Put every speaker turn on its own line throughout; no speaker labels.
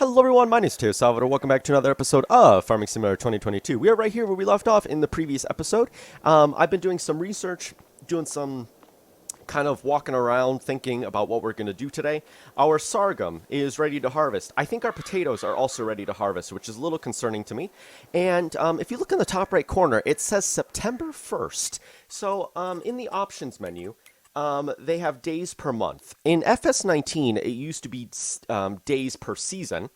Hello everyone, my name is Mateo-Tube. Welcome back to another episode of Farming Simulator 2022. We are right here where we left off in the previous episode. I've been doing some research, doing some kind of walking around, thinking about what we're going to do today. Our sorghum is ready to harvest. I think our potatoes are also ready to harvest, which is a little concerning to me. And if you look in the top right corner, it says September 1st. So in the options menu, they have days per month. In FS19, it used to be days per season.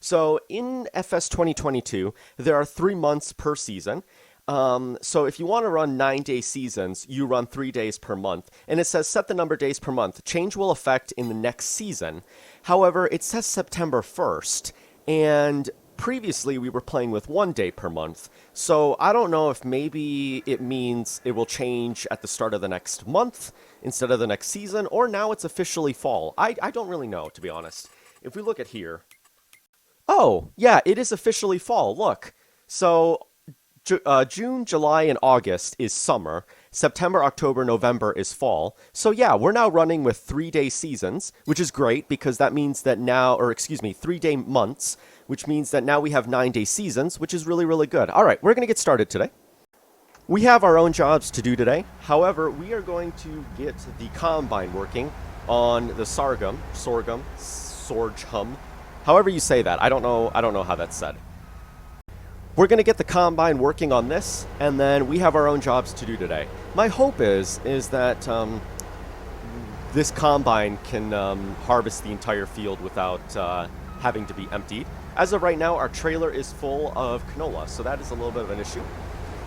So in FS 2022, there are 3 months per season. So if you want to run 9-day seasons, you run 3 days per month. And it says set the number of days per month. Change will affect in the next season. However, it says September 1st. And previously, we were playing with 1 day per month. So I don't know if maybe it means it will change at the start of the next month instead of the next season, or now it's officially fall. I don't really know, to be honest. If we look at here. Oh, yeah, it is officially fall. Look. So June, July, and August is summer. September, October, November is fall. So yeah, we're now running with 3-day seasons, which is great because that means that now, 3-day months, which means that now we have 9-day seasons, which is really, really good. All right, we're going to get started today. We have our own jobs to do today. However, we are going to get the combine working on the sorghum, however you say that. I don't know how that's said. We're going to get the combine working on this, and then we have our own jobs to do today. My hope is that this combine can harvest the entire field without having to be emptied. As of right now, our trailer is full of canola, so that is a little bit of an issue.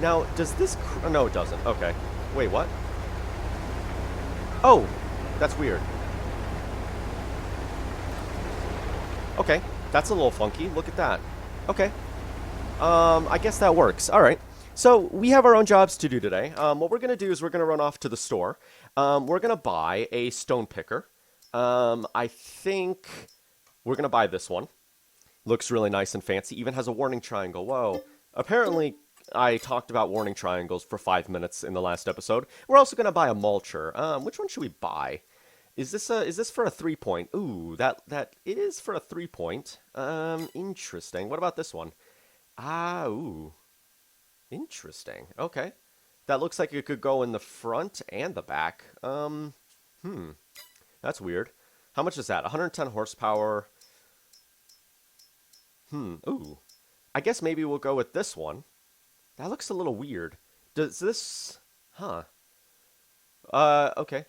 Now, does this... no, it doesn't. Okay. Wait, what? Oh, that's weird. Okay, that's a little funky. Look at that. Okay. I guess that works. All right. So we have our own jobs to do today. What we're going to do is we're going to run off to the store. We're going to buy a stone picker. I think we're going to buy this one. Looks really nice and fancy. Even has a warning triangle. Whoa. Apparently, I talked about warning triangles for 5 minutes in the last episode. We're also going to buy a mulcher. Which one should we buy? Is this for a 3-point? Ooh, that is for a 3-point. Interesting. What about this one? Ooh. Interesting. Okay. That looks like it could go in the front and the back. That's weird. How much is that? 110 horsepower. Ooh. I guess maybe we'll go with this one. That looks a little weird. Does this... okay.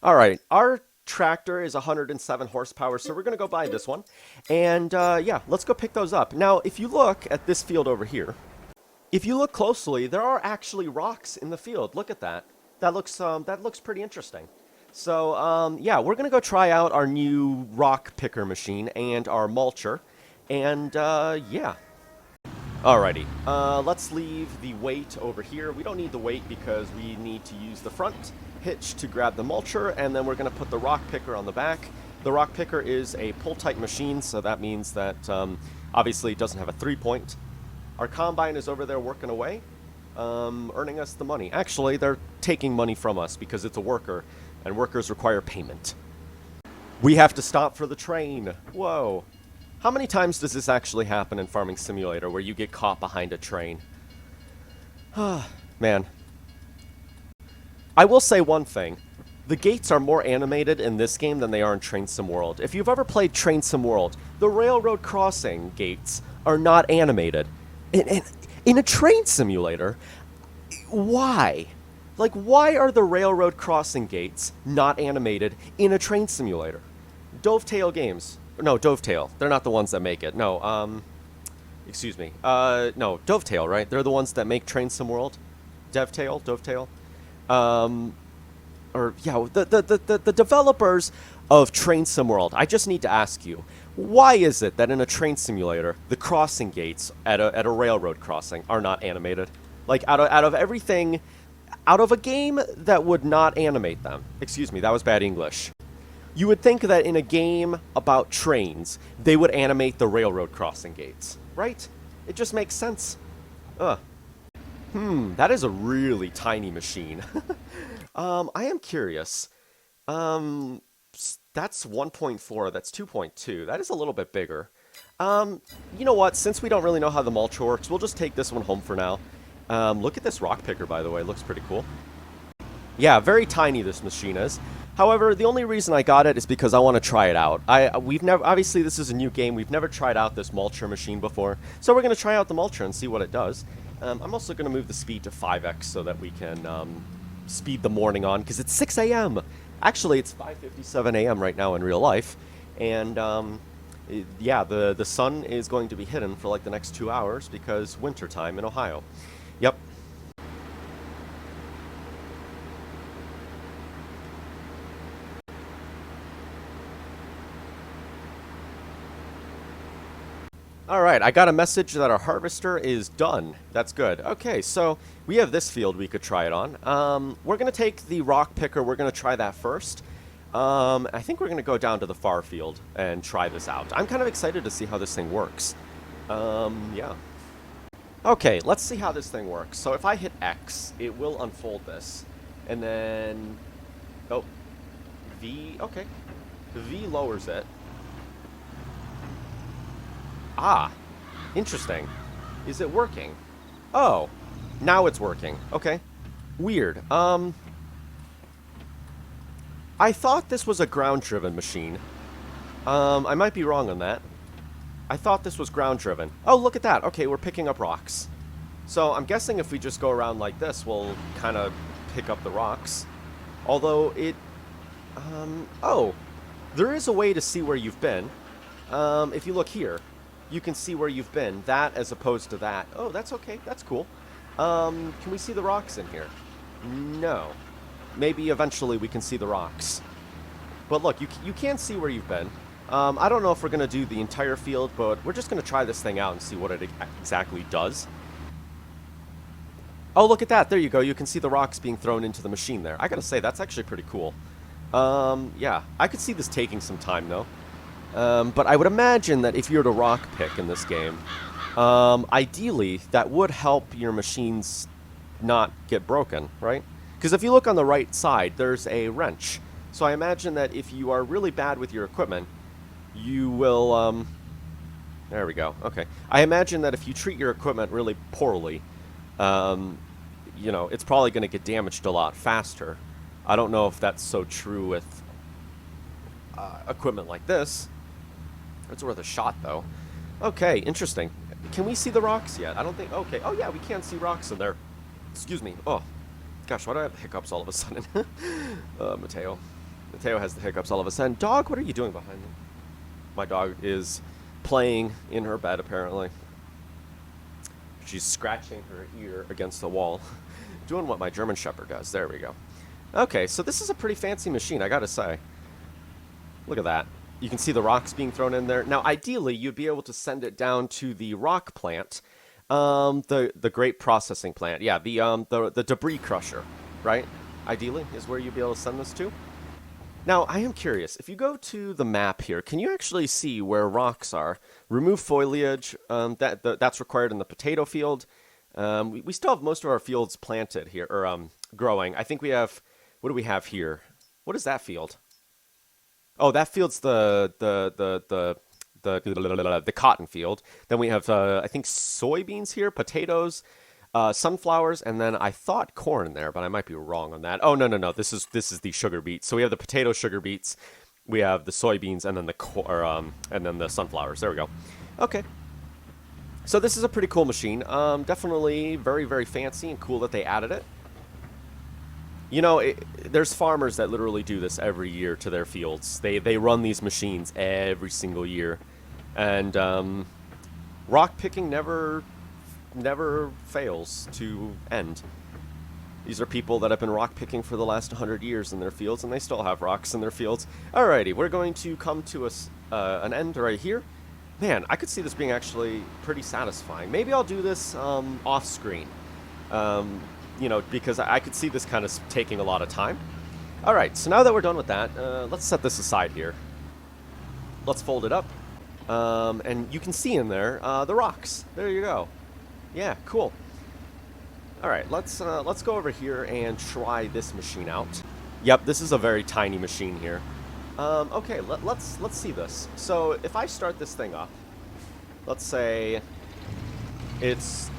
Alright. Our tractor is 107 horsepower, so we're going to go buy this one. And, yeah, let's go pick those up. Now, if you look at this field over here, if you look closely, there are actually rocks in the field. Look at that. That looks pretty interesting. So, yeah, we're going to go try out our new rock picker machine and our mulcher. And, yeah. Alrighty, let's leave the weight over here. We don't need the weight because we need to use the front hitch to grab the mulcher, and then we're going to put the rock picker on the back. The rock picker is a pull-type machine, so that means that obviously it doesn't have a 3-point. Our combine is over there working away, earning us the money. Actually, they're taking money from us because it's a worker, and workers require payment. We have to stop for the train. Whoa. How many times does this actually happen in Farming Simulator where you get caught behind a train? Man. I will say one thing. The gates are more animated in this game than they are in Train Sim World. If you've ever played Train Sim World, the railroad crossing gates are not animated. In a train simulator, why? Like, why are the railroad crossing gates not animated in a train simulator? Dovetail Games. No, Dovetail. They're not the ones that make it. No, excuse me. No, Dovetail, right? They're the ones that make Train Sim World. Dovetail? Or, yeah, the developers of Train Sim World. I just need to ask you, why is it that in a train simulator, the crossing gates at a railroad crossing are not animated? Like, out of everything, out of a game that would not animate them. Excuse me, that was bad English. You would think that in a game about trains, they would animate the railroad crossing gates, right? It just makes sense. That is a really tiny machine. I am curious. That's 1.4. That's 2.2. That is a little bit bigger. You know what? Since we don't really know how the mulcher works, we'll just take this one home for now. Look at this rock picker, by the way. It looks pretty cool. Yeah, very tiny this machine is. However, the only reason I got it is because I want to try it out. We've never, obviously this is a new game. We've never tried out this mulcher machine before. So we're going to try out the mulcher and see what it does. I'm also going to move the speed to 5x so that we can speed the morning on, because it's 6 a.m. Actually, it's 5:57 a.m. right now in real life. And yeah, the sun is going to be hidden for like the next 2 hours because wintertime in Ohio. Yep. Alright, I got a message that our harvester is done. That's good. Okay, so we have this field we could try it on. We're going to take the rock picker. We're going to try that first. I think we're going to go down to the far field and try this out. I'm kind of excited to see how this thing works. Yeah. Okay, let's see how this thing works. So if I hit X, it will unfold this. And then... Oh. V... Okay. V lowers it. Ah, interesting. Is it working? Oh, now it's working. Okay. Weird. I thought this was a ground-driven machine. I might be wrong on that. I thought this was ground-driven. Oh, look at that. Okay, we're picking up rocks. So I'm guessing if we just go around like this, we'll kind of pick up the rocks. Although it... oh, there is a way to see where you've been. If you look here, you can see where you've been. That as opposed to that. Oh, that's okay. That's cool. Can we see the rocks in here? No. Maybe eventually we can see the rocks. But look, you can see where you've been. I don't know if we're going to do the entire field, but we're just going to try this thing out and see what it exactly does. Oh, look at that. There you go. You can see the rocks being thrown into the machine there. I got to say, that's actually pretty cool. Yeah, I could see this taking some time, though. But I would imagine that if you were to rock pick in this game, ideally, that would help your machines not get broken, right? Because if you look on the right side, there's a wrench. So I imagine that if you are really bad with your equipment, you will, there we go, okay. I imagine that if you treat your equipment really poorly, you know, it's probably going to get damaged a lot faster. I don't know if that's so true with equipment like this. It's worth a shot, though. Okay, interesting. Can we see the rocks yet? I don't think... Okay. Oh, yeah, we can see rocks in there. Excuse me. Oh, gosh, why do I have the hiccups all of a sudden? Mateo. Mateo has the hiccups all of a sudden. Dog, what are you doing behind me? My dog is playing in her bed, apparently. She's scratching her ear against the wall. Doing what my German Shepherd does. There we go. Okay, so this is a pretty fancy machine, I gotta say. Look at that. You can see the rocks being thrown in there. Now, ideally, you'd be able to send it down to the rock plant, the grape processing plant. Yeah, the debris crusher, right? Ideally, is where you'd be able to send this to. Now, I am curious. If you go to the map here, can you actually see where rocks are? Remove foliage. That's required in the potato field. We still have most of our fields planted here, or growing. I think we have... What do we have here? What is that field? Oh, that field's the cotton field. Then we have, I think, soybeans here, potatoes, sunflowers, and then I thought corn there, but I might be wrong on that. Oh, no. This is the sugar beets. So we have the potato sugar beets, we have the soybeans, and then the sunflowers. There we go. Okay. So this is a pretty cool machine. Definitely very, very fancy and cool that they added it. You know, there's farmers that literally do this every year to their fields. They run these machines every single year. And rock picking never fails to end. These are people that have been rock picking for the last 100 years in their fields, and they still have rocks in their fields. Alrighty, we're going to come to an end right here. Man, I could see this being actually pretty satisfying. Maybe I'll do this off-screen. You know, because I could see this kind of taking a lot of time. Alright, so now that we're done with that, let's set this aside here. Let's fold it up. And you can see in there the rocks. There you go. Yeah, cool. Alright, let's go over here and try this machine out. Yep, this is a very tiny machine here. Okay, let's see this. So if I start this thing up, let's say it's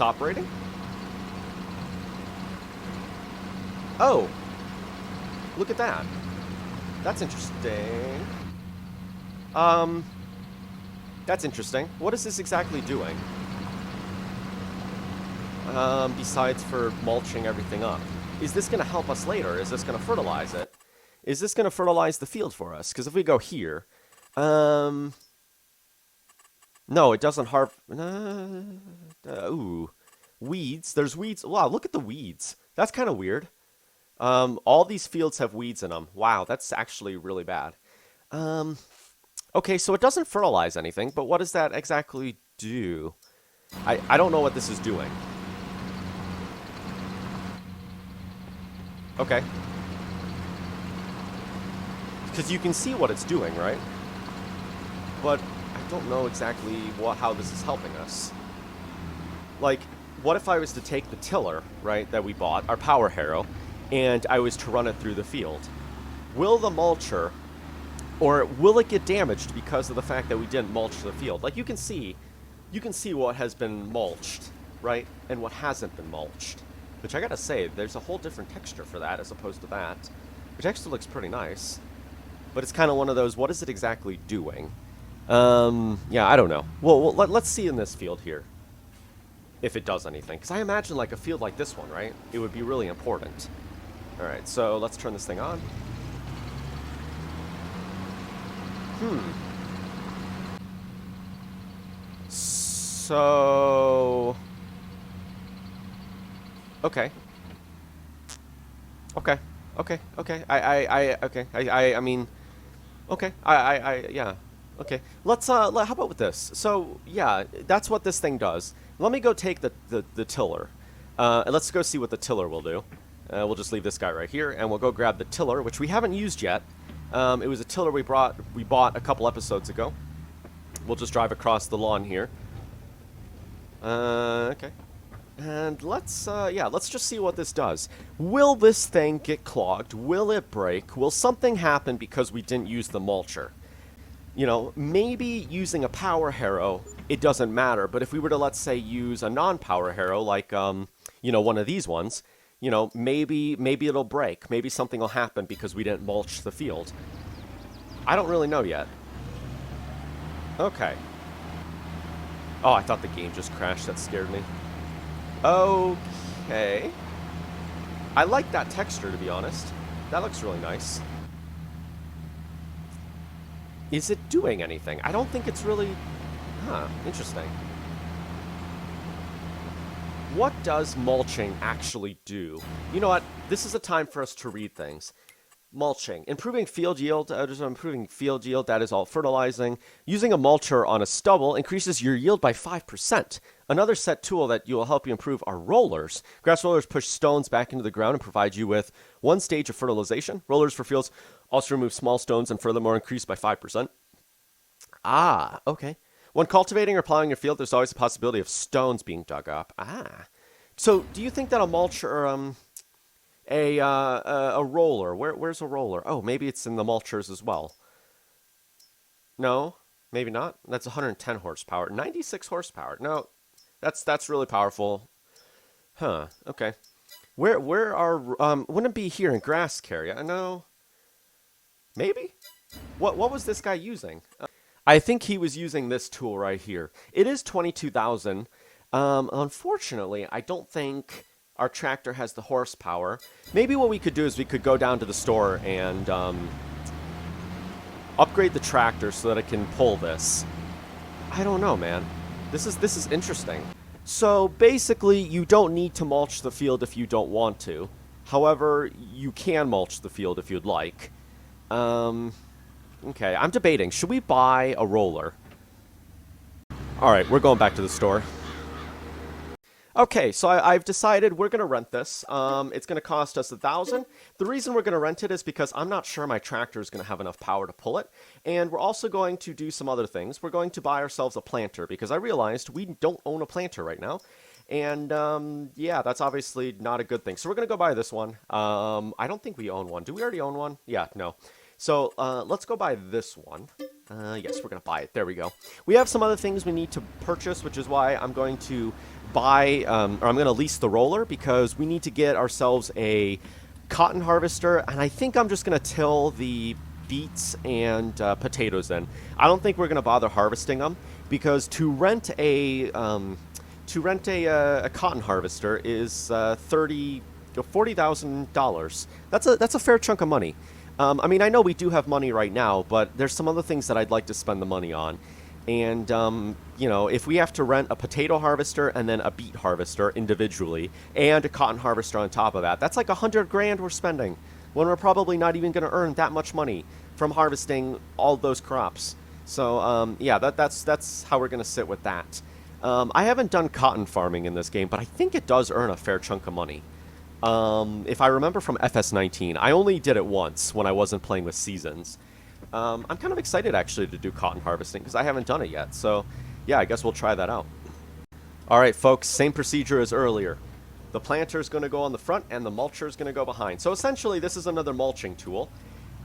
operating. Oh, look at that. That's interesting. That's interesting. What is this exactly doing? Besides for mulching everything up. Is this going to help us later? Is this going to fertilize it? Is this going to fertilize the field for us? Because if we go here, no, it doesn't ooh, weeds. There's weeds. Wow, look at the weeds. That's kind of weird. All these fields have weeds in them. Wow, that's actually really bad. Okay, so it doesn't fertilize anything, but what does that exactly do? I don't know what this is doing. Okay. Because you can see what it's doing, right? But I don't know exactly how this is helping us. Like, what if I was to take the tiller, right, that we bought, our power harrow, and I was to run it through the field? Will the mulcher, or will it get damaged because of the fact that we didn't mulch the field? Like, you can see what has been mulched, right, and what hasn't been mulched. Which I gotta say, there's a whole different texture for that as opposed to that, which actually looks pretty nice. But it's kind of one of those, what is it exactly doing? Yeah, I don't know. Well, let's see in this field here if it does anything. Because I imagine like a field like this one, right? It would be really important. All right, so let's turn this thing on. So... Okay. Okay. Okay. Okay. I mean... Okay. Yeah. Okay. Let's, how about with this? So, yeah, that's what this thing does. Let me go take the tiller. And let's go see what the tiller will do. We'll just leave this guy right here, and we'll go grab the tiller, which we haven't used yet. It was a tiller we bought a couple episodes ago. We'll just drive across the lawn here. Okay. And let's just see what this does. Will this thing get clogged? Will it break? Will something happen because we didn't use the mulcher? You know, maybe using a power harrow, it doesn't matter. But if we were to, let's say, use a non-power harrow, like, you know, one of these ones, you know, maybe it'll break. Maybe something will happen because we didn't mulch the field. I don't really know yet. Okay. Oh, I thought the game just crashed. That scared me. Okay. I like that texture, to be honest. That looks really nice. Is it doing anything? I don't think it's really... Huh, interesting. What does mulching actually do? You know what? This is a time for us to read things. Mulching. Improving field yield. That is all fertilizing. Using a mulcher on a stubble increases your yield by 5%. Another set tool that will help you improve are rollers. Grass rollers push stones back into the ground and provide you with one stage of fertilization. Rollers for fields also remove small stones and furthermore increase by 5%. Ah, okay. When cultivating or plowing your field, there's always a possibility of stones being dug up. Ah. So, do you think that a mulcher, a roller, where's a roller? Oh, maybe it's in the mulchers as well. No, maybe not. That's 110 horsepower. 96 horsepower. No, that's really powerful. Huh, okay. Where are, wouldn't it be here in grass carry? No. Maybe? What was this guy using? I think he was using this tool right here. It is 22,000. Unfortunately, I don't think our tractor has the horsepower. Maybe what we could do is we could go down to the store and upgrade the tractor so that it can pull this. I don't know, man. This is interesting. So basically, you don't need to mulch the field if you don't want to. However, you can mulch the field if you'd like. Okay, I'm debating. Should we buy a roller? Alright, we're going back to the store. Okay, so I've decided we're going to rent this. It's going to cost us $1,000. The reason we're going to rent it is because I'm not sure my tractor is going to have enough power to pull it. And we're also going to do some other things. We're going to buy ourselves a planter because I realized we don't own a planter right now. And, yeah, that's obviously not a good thing. So we're going to go buy this one. I don't think we own one. Do we already own one? Yeah, no. So let's go buy this one. Yes, we're going to buy it. There we go. We have some other things we need to purchase, which is why I'm going to buy, or I'm going to lease the roller, because we need to get ourselves a cotton harvester, and I think I'm just going to till the beets and potatoes in. I don't think we're going to bother harvesting them, because to rent a cotton harvester is $40,000. That's a fair chunk of money. I mean, I know we do have money right now, but there's some other things that I'd like to spend the money on. And, you know, if we have to rent a potato harvester and then a beet harvester individually and a cotton harvester on top of that, that's like $100,000 we're spending when we're probably not even going to earn that much money from harvesting all those crops. So, yeah, that's how we're going to sit with that. I haven't done cotton farming in this game, but I think it does earn a fair chunk of money. If I remember from FS19, I only did it once when I wasn't playing with Seasons. I'm kind of excited, actually, to do cotton harvesting, because I haven't done it yet. So, yeah, I guess we'll try that out. All right, folks, same procedure as earlier. The planter is going to go on the front, and the mulcher is going to go behind. So, essentially, this is another mulching tool.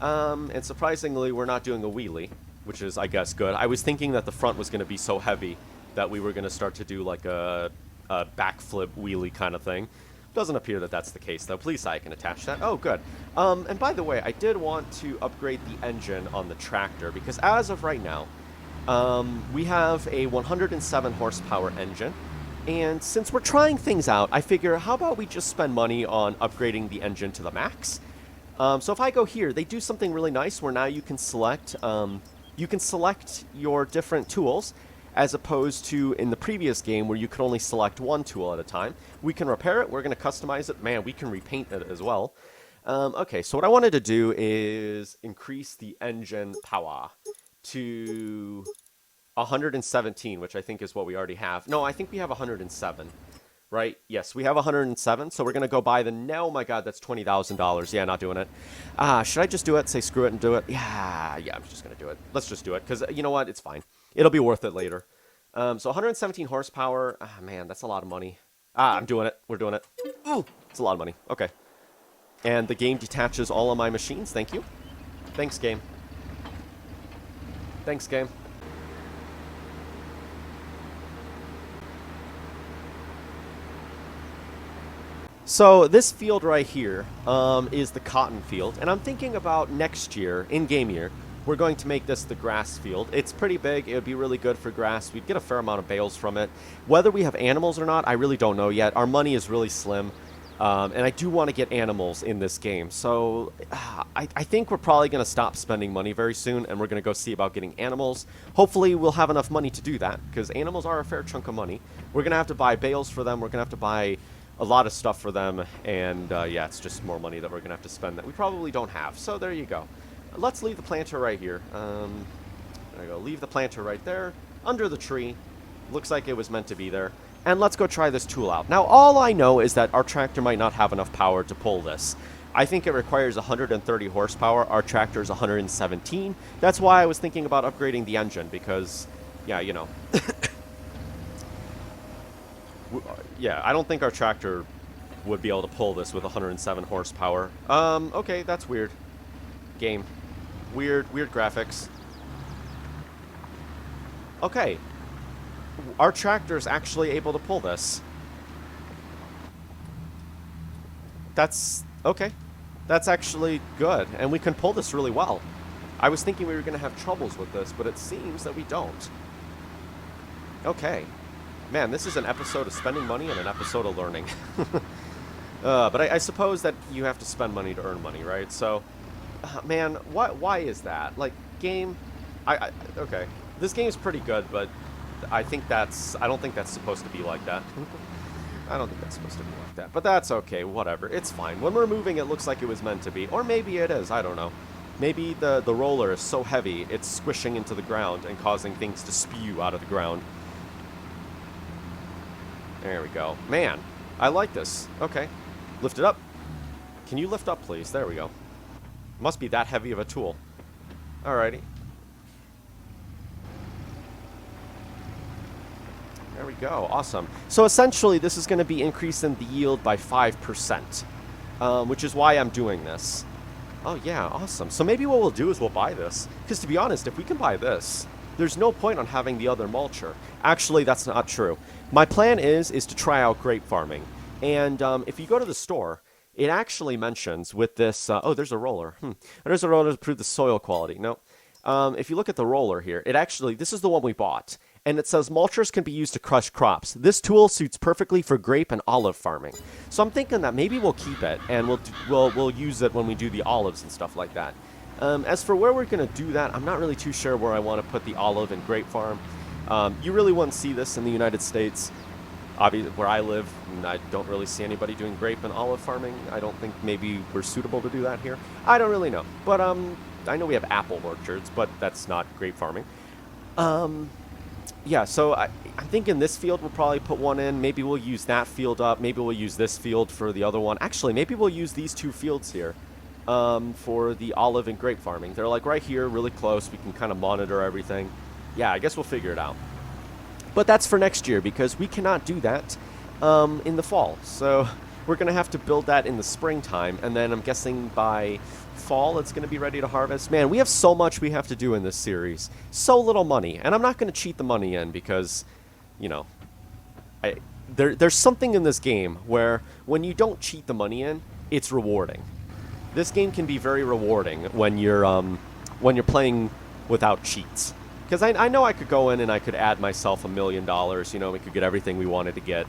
And surprisingly, we're not doing a wheelie, which is, I guess, good. I was thinking that the front was going to be so heavy that we were going to start to do, like, a backflip wheelie kind of thing. Doesn't appear that that's the case, though. Please, I can attach that. Oh, good. And by the way, I did want to upgrade the engine on the tractor, because as of right now, we have a 107 horsepower engine. And since we're trying things out, I figure, how about we just spend money on upgrading the engine to the max? So if I go here, they do something really nice where now you can select your different tools, as opposed to in the previous game where you could only select one tool at a time. We can repair it. We're going to customize it. Man, we can repaint it as well. Okay, so what I wanted to do is increase the engine power to 117, which I think is what we already have. No, I think we have 107, right? Yes, we have 107, so we're going to go buy the... Oh my god, that's $20,000. Yeah, not doing it. Should I just do it? Say screw it and do it? Yeah, I'm just going to do it. Let's just do it, because you know what? It's fine. It'll be worth it later. So 117 horsepower. Man, that's a lot of money. I'm doing it. We're doing it. Ooh, it's a lot of money. Okay. And the game detaches all of my machines. Thank you. Thanks, game. Thanks, game. So this field right here is the cotton field. And I'm thinking about next year, in game year, we're going to make this the grass field. It's pretty big. It would be really good for grass. We'd get a fair amount of bales from it. Whether we have animals or not, I really don't know yet. Our money is really slim. And I do want to get animals in this game. So I think we're probably going to stop spending money very soon, and we're going to go see about getting animals. Hopefully we'll have enough money to do that, because animals are a fair chunk of money. We're going to have to buy bales for them. We're going to have to buy a lot of stuff for them. And yeah, it's just more money that we're going to have to spend that we probably don't have. So there you go. Let's leave the planter right here. There we go. Leave the planter right there, under the tree. Looks like it was meant to be there. And let's go try this tool out. Now, all I know is that our tractor might not have enough power to pull this. I think it requires 130 horsepower. Our tractor is 117. That's why I was thinking about upgrading the engine, because, yeah, you know. Yeah, I don't think our tractor would be able to pull this with 107 horsepower. Okay, that's weird. Game. Weird graphics. Okay. Our tractor is actually able to pull this. That's... okay. That's actually good, and we can pull this really well. I was thinking we were going to have troubles with this, but it seems that we don't. Okay. Man, this is an episode of spending money and an episode of learning. But I suppose that you have to spend money to earn money, right? So... man, why is that? Like, game... okay. This game's pretty good, but I don't think that's supposed to be like that. I don't think that's supposed to be like that. But that's okay, whatever. It's fine. When we're moving, it looks like it was meant to be. Or maybe it is, I don't know. Maybe the roller is so heavy, it's squishing into the ground and causing things to spew out of the ground. There we go. Man, I like this. Okay. Lift it up. Can you lift up, please? There we go. Must be that heavy of a tool. Alrighty. There we go. Awesome. So essentially, this is going to be increasing the yield by 5%, which is why I'm doing this. Oh, yeah, awesome. So maybe what we'll do is we'll buy this. Because to be honest, if we can buy this, there's no point on having the other mulcher. Actually, that's not true. My plan is to try out grape farming. And if you go to the store, it actually mentions with this... oh, there's a roller. There's a roller to improve the soil quality. No. If you look at the roller here, it actually... This is the one we bought. And it says mulchers can be used to crush crops. This tool suits perfectly for grape and olive farming. So I'm thinking that maybe we'll keep it, and we'll use it when we do the olives and stuff like that. As for where we're going to do that, I'm not really too sure where I want to put the olive and grape farm. You really wouldn't see this in the United States. Obviously, where I live, I don't really see anybody doing grape and olive farming. I don't think maybe we're suitable to do that here. I don't really know. But I know we have apple orchards, but that's not grape farming. Yeah, so I think in this field we'll probably put one in. Maybe we'll use that field up. Maybe we'll use this field for the other one. Actually, maybe we'll use these two fields here for the olive and grape farming. They're like right here, really close. We can kind of monitor everything. Yeah, I guess we'll figure it out. But that's for next year because we cannot do that in the fall. So we're going to have to build that in the springtime. And then I'm guessing by fall it's going to be ready to harvest. Man, we have so much we have to do in this series. So little money. And I'm not going to cheat the money in because, you know, there's something in this game where when you don't cheat the money in, it's rewarding. This game can be very rewarding when you're playing without cheats. Because I know I could go in and I could add myself $1 million, you know, we could get everything we wanted to get.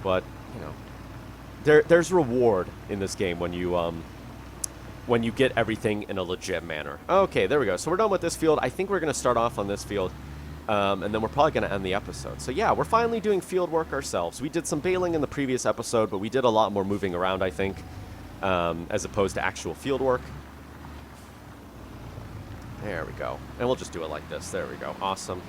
But, you know, there's reward in this game when you get everything in a legit manner. Okay, there we go. So we're done with this field. I think we're going to start off on this field, and then we're probably going to end the episode. So yeah, we're finally doing field work ourselves. We did some baling in the previous episode, but we did a lot more moving around, I think, as opposed to actual field work. There we go. And we'll just do it like this. There we go. Awesome.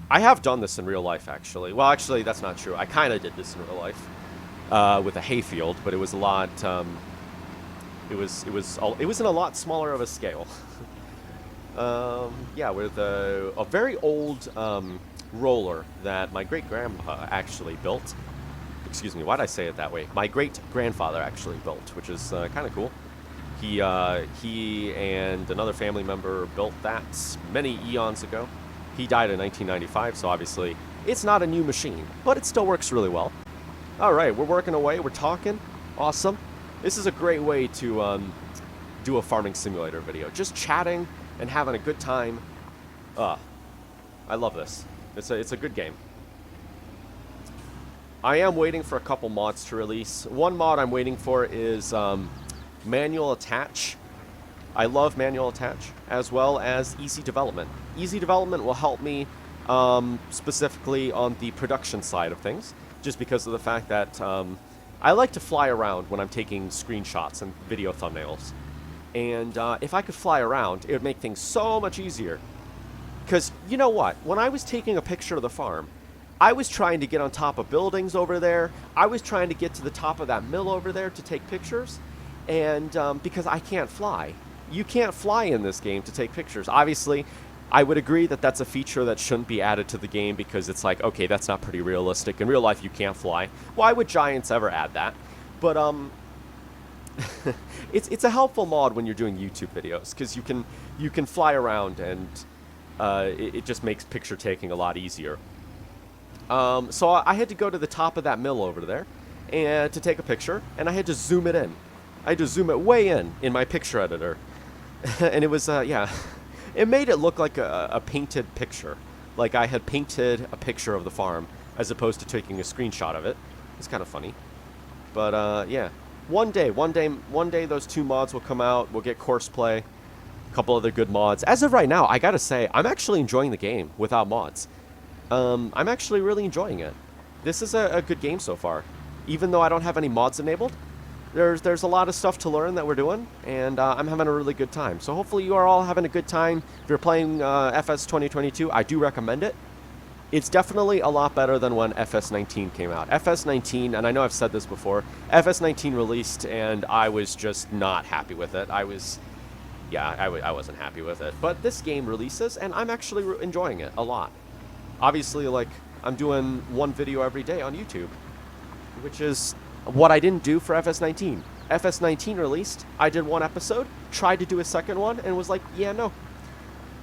I have done this in real life, actually. Well, actually, that's not true. I kind of did this in real life with a hayfield, but it was a lot... It was in a lot smaller of a scale. Yeah, with a very old roller that my great-grandpa actually built. Excuse me, why'd I say it that way? My great-grandfather actually built, which is kind of cool. He and another family member built that many eons ago. He died in 1995, so obviously it's not a new machine, but it still works really well. All right, we're working away. We're talking. Awesome. This is a great way to do a farming simulator video. Just chatting and having a good time. I love this. It's a good game. I am waiting for a couple mods to release. One mod I'm waiting for is manual attach. I love manual attach, as well as easy development. Easy development will help me specifically on the production side of things, just because of the fact that I like to fly around when I'm taking screenshots and video thumbnails. And if I could fly around, it would make things so much easier. Because, you know what? When I was taking a picture of the farm, I was trying to get on top of buildings over there. I was trying to get to the top of that mill over there to take pictures. And because I can't fly. You can't fly in this game to take pictures. Obviously, I would agree that that's a feature that shouldn't be added to the game because it's like, okay, that's not pretty realistic. In real life, you can't fly. Why would Giants ever add that? But it's a helpful mod when you're doing YouTube videos because you can fly around and it just makes picture taking a lot easier. So I had to go to the top of that mill over there and to take a picture, and I had to zoom it in. I had to zoom it way in my picture editor. And it was, yeah, it made it look like a painted picture. Like I had painted a picture of the farm as opposed to taking a screenshot of it. It's kind of funny. But, yeah, one day those two mods will come out. We'll get Courseplay, a couple other good mods. As of right now, I gotta say, I'm actually enjoying the game without mods. I'm actually really enjoying it. This is a good game so far. Even though I don't have any mods enabled, there's a lot of stuff to learn that we're doing, and I'm having a really good time. So hopefully you are all having a good time. If you're playing FS 2022, I do recommend it. It's definitely a lot better than when FS19 came out. FS19, and I know I've said this before, FS19 released, and I was just not happy with it. I wasn't happy with it. But this game releases, and I'm actually enjoying it a lot. Obviously, like, I'm doing one video every day on YouTube, which is what I didn't do for FS19. FS19 released, I did one episode, tried to do a second one, and was like, yeah, no.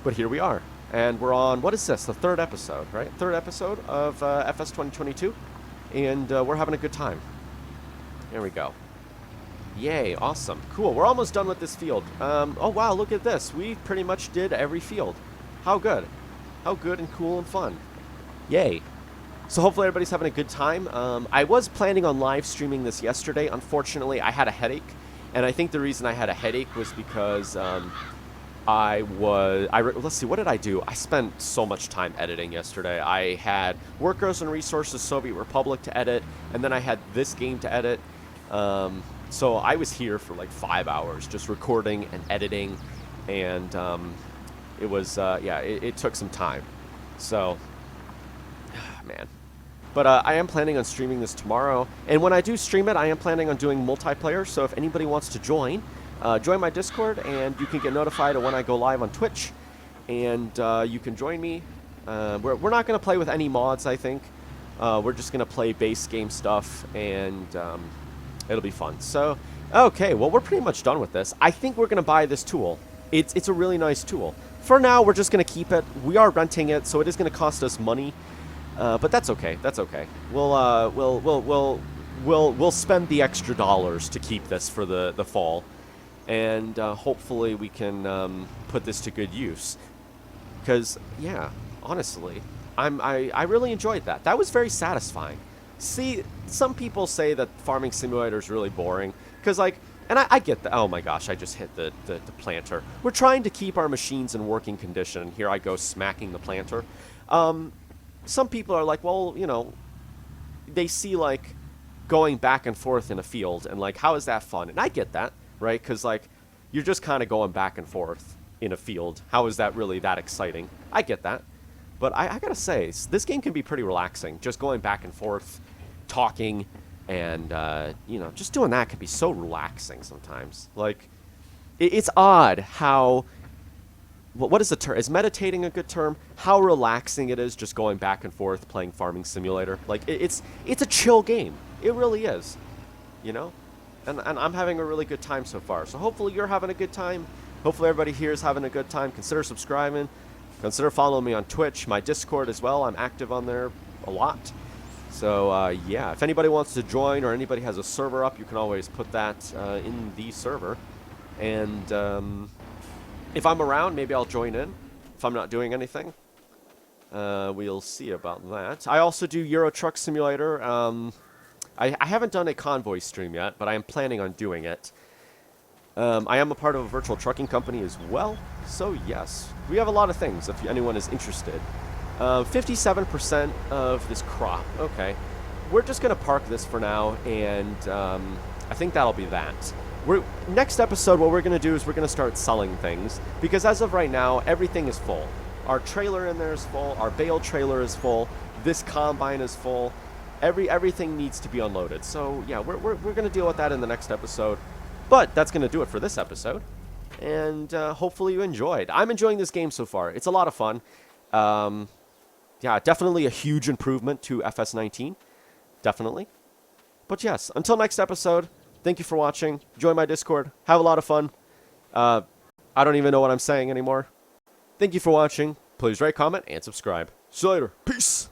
But here we are. And we're on, what is this? The third episode, right? Third episode of FS 2022. And we're having a good time. There we go. Yay, awesome. Cool, we're almost done with this field. Oh, wow, look at this. We pretty much did every field. How good. How good and cool and fun. Yay. So hopefully everybody's having a good time. I was planning on live streaming this yesterday. Unfortunately, I had a headache. And I think the reason I had a headache was because let's see, what did I do? I spent so much time editing yesterday. I had Workers and Resources Soviet Republic to edit, and then I had this game to edit. So I was here for like 5 hours just recording and editing, and it was, it took some time. So, man. But I am planning on streaming this tomorrow, and when I do stream it, I am planning on doing multiplayer, so if anybody wants to join my Discord, and you can get notified of when I go live on Twitch, and you can join me. We're not going to play with any mods, I think. We're just going to play base game stuff, and it'll be fun. So, okay, well, we're pretty much done with this. I think we're going to buy this tool. It's a really nice tool. For now, we're just going to keep it. We are renting it, so it is going to cost us money. But that's okay. That's okay. We'll spend the extra dollars to keep this for the fall, and hopefully we can put this to good use. Because yeah, honestly, I really enjoyed that. That was very satisfying. See, some people say that Farming Simulator is really boring because and I get that. Oh my gosh, I just hit the planter. We're trying to keep our machines in working condition, and here I go smacking the planter. Some people are like, well, you know, they see like going back and forth in a field and like, how is that fun? And I get that, right? Because like you're just kind of going back and forth in a field. How is that really that exciting? I get that. But I gotta say, this game can be pretty relaxing. Just going back and forth, talking, and, you know, just doing that can be so relaxing sometimes. Like, it's odd how... What is the term? Is meditating a good term? How relaxing it is just going back and forth playing Farming Simulator. Like, it's a chill game. It really is. You know? And I'm having a really good time so far. So hopefully you're having a good time. Hopefully everybody here is having a good time. Consider subscribing. Consider following me on Twitch, my Discord as well. I'm active on there a lot. So, yeah, if anybody wants to join or anybody has a server up, you can always put that in the server. And if I'm around, maybe I'll join in. If I'm not doing anything, we'll see about that. I also do Euro Truck Simulator. I haven't done a convoy stream yet, but I am planning on doing it. I am a part of a virtual trucking company as well, so yes. We have a lot of things if anyone is interested. 57% of this crop. Okay. We're just going to park this for now, and I think that'll be that. Next episode, what we're going to do is we're going to start selling things, because as of right now, everything is full. Our trailer in there is full, our bale trailer is full, this combine is full, everything needs to be unloaded. So yeah, we're going to deal with that in the next episode. But that's going to do it for this episode, and hopefully you enjoyed. I'm enjoying this game so far. It's a lot of fun. Yeah, definitely a huge improvement to FS19. Definitely. But yes, until next episode, thank you for watching. Join my Discord. Have a lot of fun. I don't even know what I'm saying anymore. Thank you for watching. Please rate, comment, and subscribe. See you later. Peace.